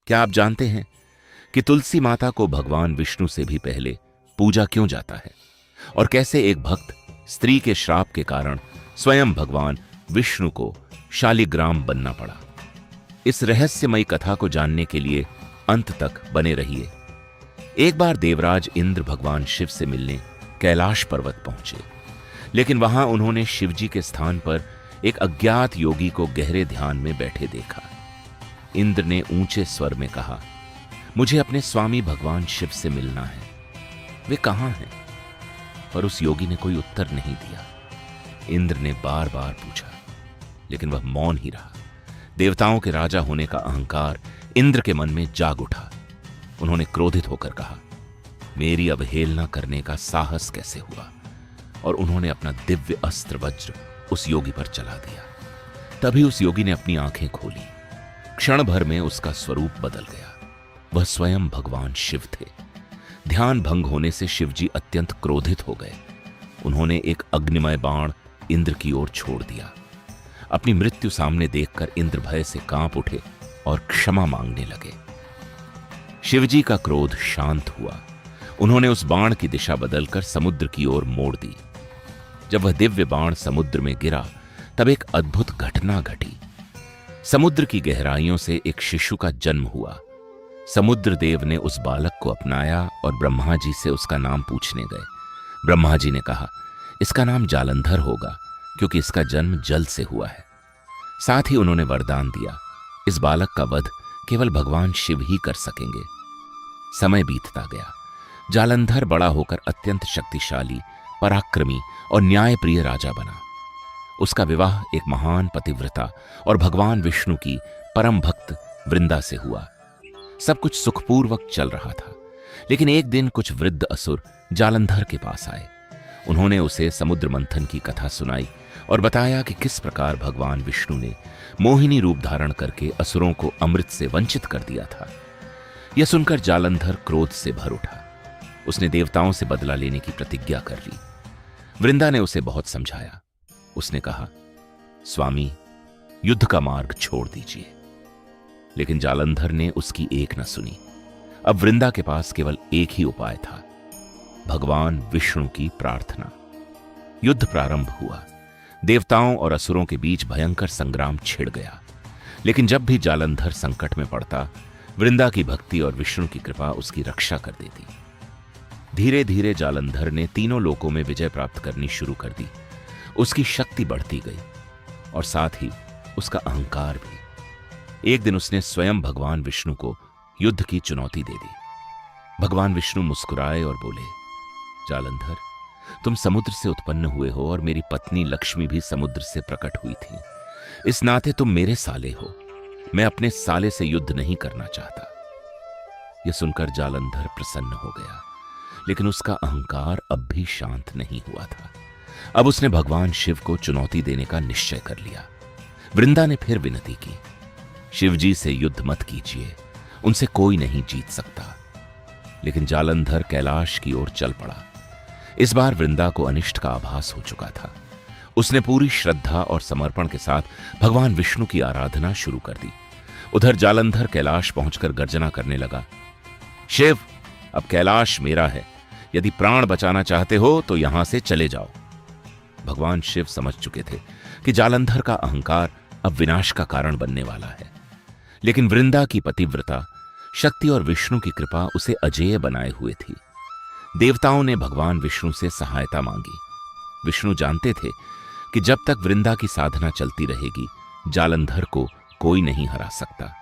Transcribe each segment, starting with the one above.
क्या आप जानते हैं कि तुलसी माता को भगवान विष्णु से भी पहले पूजा क्यों जाता है और कैसे एक भक्त स्त्री के श्राप के कारण स्वयं भगवान विष्णु को शालिग्राम बनना पड़ा? इस रहस्यमयी कथा को जानने के लिए अंत तक बने रहिए। एक बार देवराज इंद्र भगवान शिव से मिलने कैलाश पर्वत पहुंचे, लेकिन वहां उन्होंने शिवजी के स्थान पर एक अज्ञात योगी को गहरे ध्यान में बैठे देखा। इंद्र ने ऊंचे स्वर में कहा, मुझे अपने स्वामी भगवान शिव से मिलना है, वे कहां हैं? पर उस योगी ने कोई उत्तर नहीं दिया। इंद्र ने बार बार पूछा, लेकिन वह मौन ही रहा। देवताओं के राजा होने का अहंकार इंद्र के मन में जाग उठा। उन्होंने क्रोधित होकर कहा, मेरी अवहेलना करने का साहस कैसे हुआ? और उन्होंने अपना दिव्य अस्त्र वज्र उस योगी पर चला दिया। तभी उस योगी ने अपनी आंखें खोली। क्षण भर में उसका स्वरूप बदल गया। वह स्वयं भगवान शिव थे। ध्यान भंग होने से शिवजी अत्यंत क्रोधित हो गए। उन्होंने एक अग्निमय बाण इंद्र की ओर छोड़ दिया। अपनी मृत्यु सामने देखकर इंद्र भय से कांप उठे और क्षमा मांगने लगे। शिवजी का क्रोध शांत हुआ। उन्होंने उस बाण की दिशा बदलकर समुद्र की ओर मोड़ दी। जब वह दिव्य बाण समुद्र में गिरा, तब एक अद्भुत घटना घटी। समुद्र की गहराइयों से एक शिशु का जन्म हुआ। समुद्र देव ने उस बालक को अपनाया और ब्रह्मा जी से उसका नाम पूछने गए। ब्रह्मा जी ने कहा, इसका नाम जालंधर होगा, क्योंकि इसका जन्म जल से हुआ है। साथ ही उन्होंने वरदान दिया, इस बालक का वध केवल भगवान शिव ही कर सकेंगे। समय बीतता गया। जालंधर बड़ा होकर अत्यंत शक्तिशाली, पराक्रमी और न्यायप्रिय राजा बना। उसका विवाह एक महान पतिव्रता और भगवान विष्णु की परम भक्त वृंदा से हुआ। सब कुछ सुखपूर्वक चल रहा था, लेकिन एक दिन कुछ वृद्ध असुर जालंधर के पास आए। उन्होंने उसे समुद्र मंथन की कथा सुनाई और बताया कि किस प्रकार भगवान विष्णु ने मोहिनी रूप धारण करके असुरों को अमृत से वंचित कर दिया था। यह सुनकर जालंधर क्रोध से भर उठा। उसने देवताओं से बदला लेने की प्रतिज्ञा कर ली। वृंदा ने उसे बहुत समझाया। उसने कहा, स्वामी, युद्ध का मार्ग छोड़ दीजिए। लेकिन जालंधर ने उसकी एक न सुनी। अब वृंदा के पास केवल एक ही उपाय था, भगवान विष्णु की प्रार्थना। युद्ध प्रारंभ हुआ। देवताओं और असुरों के बीच भयंकर संग्राम छिड़ गया। लेकिन जब भी जालंधर संकट में पड़ता, वृंदा की भक्ति और विष्णु की कृपा उसकी रक्षा कर देती। धीरे धीरे जालंधर ने तीनों लोकों में विजय प्राप्त करनी शुरू कर दी। उसकी शक्ति बढ़ती गई और साथ ही उसका अहंकार भी। एक दिन उसने स्वयं भगवान विष्णु को युद्ध की चुनौती दे दी। भगवान विष्णु मुस्कुराए और बोले, जालंधर, तुम समुद्र से उत्पन्न हुए हो और मेरी पत्नी लक्ष्मी भी समुद्र से प्रकट हुई थी। इस नाते तुम मेरे साले हो। मैं अपने साले से युद्ध नहीं करना चाहता। यह सुनकर जालंधर प्रसन्न हो गया, लेकिन उसका अहंकार अब भी शांत नहीं हुआ था। अब उसने भगवान शिव को चुनौती देने का निश्चय कर लिया। वृंदा ने फिर विनती की, शिवजी से युद्ध मत कीजिए, उनसे कोई नहीं जीत सकता। लेकिन जालंधर कैलाश की ओर चल पड़ा। इस बार वृंदा को अनिष्ट का आभास हो चुका था। उसने पूरी श्रद्धा और समर्पण के साथ भगवान विष्णु की आराधना शुरू कर दी। उधर जालंधर कैलाश पहुंचकर गर्जना करने लगा, शिव, अब कैलाश मेरा है। यदि प्राण बचाना चाहते हो तो यहां से चले जाओ। भगवान शिव समझ चुके थे कि जालंधर का अहंकार अब विनाश का कारण बनने वाला है। लेकिन वृंदा की पतिव्रता, शक्ति और विष्णु की कृपा उसे अजेय बनाए हुए थी। देवताओं ने भगवान विष्णु से सहायता मांगी। विष्णु जानते थे कि जब तक वृंदा की साधना चलती रहेगी, जालंधर को कोई नहीं हरा सकता।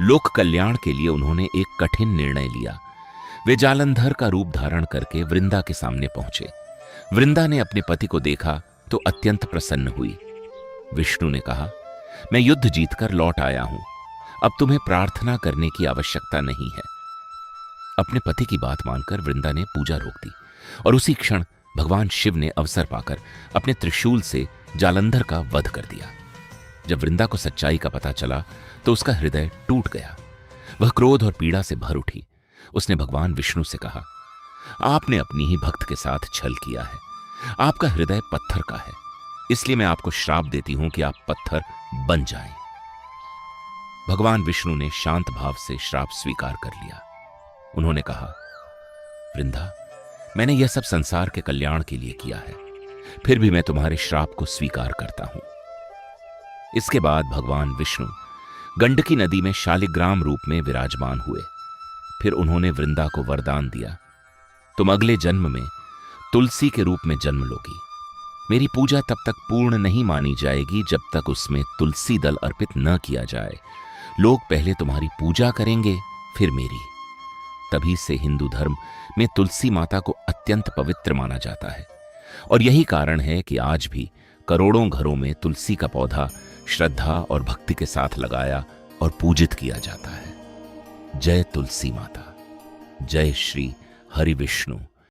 लोक कल्याण के लिए उन्होंने एक कठिन निर्णय लिया। वे जालंधर का रूप धारण करके वृंदा के सामने पहुंचे। वृंदा ने अपने पति को देखा तो अत्यंत प्रसन्न हुई। विष्णु ने कहा, मैं युद्ध जीतकर लौट आया हूं। अब तुम्हें प्रार्थना करने की आवश्यकता नहीं है। अपने पति की बात मानकर वृंदा ने पूजा रोक दी और उसी क्षण भगवान शिव ने अवसर पाकर अपने त्रिशूल से जालंधर का वध कर दिया। जब वृंदा को सच्चाई का पता चला तो उसका हृदय टूट गया। वह क्रोध और पीड़ा से भर उठी। उसने भगवान विष्णु से कहा, आपने अपनी ही भक्त के साथ छल किया है। आपका हृदय पत्थर का है, इसलिए मैं आपको श्राप देती हूं कि आप पत्थर बन जाएं। भगवान विष्णु ने शांत भाव से श्राप स्वीकार कर लिया। उन्होंने कहा, वृंदा, मैंने यह सब संसार के कल्याण के लिए किया है, फिर भी मैं तुम्हारे श्राप को स्वीकार करता हूं। इसके बाद भगवान विष्णु गंडकी नदी में शालिग्राम रूप में विराजमान हुए। फिर उन्होंने वृंदा को वरदान दिया, तुम अगले जन्म में तुलसी के रूप में जन्म लोगी। मेरी पूजा तब तक पूर्ण नहीं मानी जाएगी जब तक उसमें तुलसी दल अर्पित न किया जाए। लोग पहले तुम्हारी पूजा करेंगे, फिर मेरी। तभी से हिंदू धर्म में तुलसी माता को अत्यंत पवित्र माना जाता है और यही कारण है कि आज भी करोड़ों घरों में तुलसी का पौधा श्रद्धा और भक्ति के साथ लगाया और पूजित किया जाता है। जय तुलसी माता। जय श्री हरि विष्णु।